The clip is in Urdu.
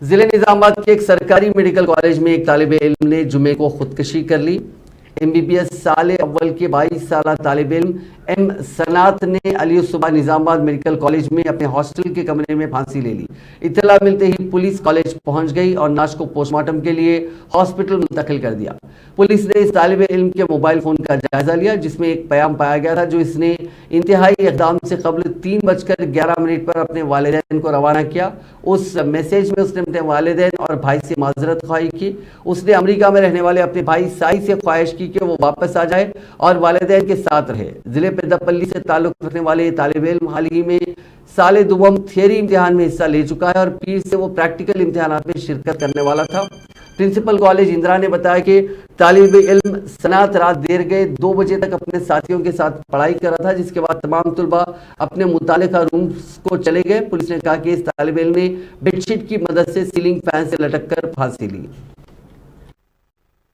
ضلع نظام آباد کے ایک سرکاری میڈیکل کالج میں ایک طالب علم نے جمعے کو خودکشی کر لی۔ MBBS سال اول کے 22 سالہ طالب علم M سنات نے علی الصبح نظام آباد میڈیکل کالج میں اپنے ہاسٹل کے کمرے میں پھانسی لے لی۔ اطلاع ملتے ہی پولیس کالج پہنچ گئی اور لاش کو پوسٹ مارٹم کے لیے ہاسپٹل منتقل کر دیا۔ پولیس نے اس طالب علم کے موبائل فون کا جائزہ لیا، جس میں ایک پیغام پایا گیا تھا جو اس نے انتہائی اقدام سے قبل 3:11 پر اپنے والدین کو روانہ کیا۔ اس میسیج میں اس نے اپنے والدین اور بھائی سے معذرت خواہی کی۔ اس نے امریکہ میں رہنے والے اپنے بھائی سائی سے خواہش کی کہ وہ واپس آ جائے اور والدین کے ساتھ رہے۔ ضلع پیداپلی سے تعلق رکھنے والے یہ طالب علم حال ہی میں سال دوم تھیوری امتحان میں حصہ لے چکا ہے اور پیر سے وہ پریکٹیکل امتحانات میں شرکت کرنے والا تھا۔ پرنسپل کالج اندرا نے بتایا کہ طالب علم سنات رات دیر گئے 2 بجے تک اپنے ساتھیوں کے ساتھ پڑھائی کر رہا تھا، جس کے بعد تمام طلبہ اپنے متعلقہ رومز کو چلے گئے۔ پولیس نے کہا کہ اس طالب علم نے بیڈ شیٹ کی مدد سے سیلنگ فین سے لٹک کر پھانسی لی۔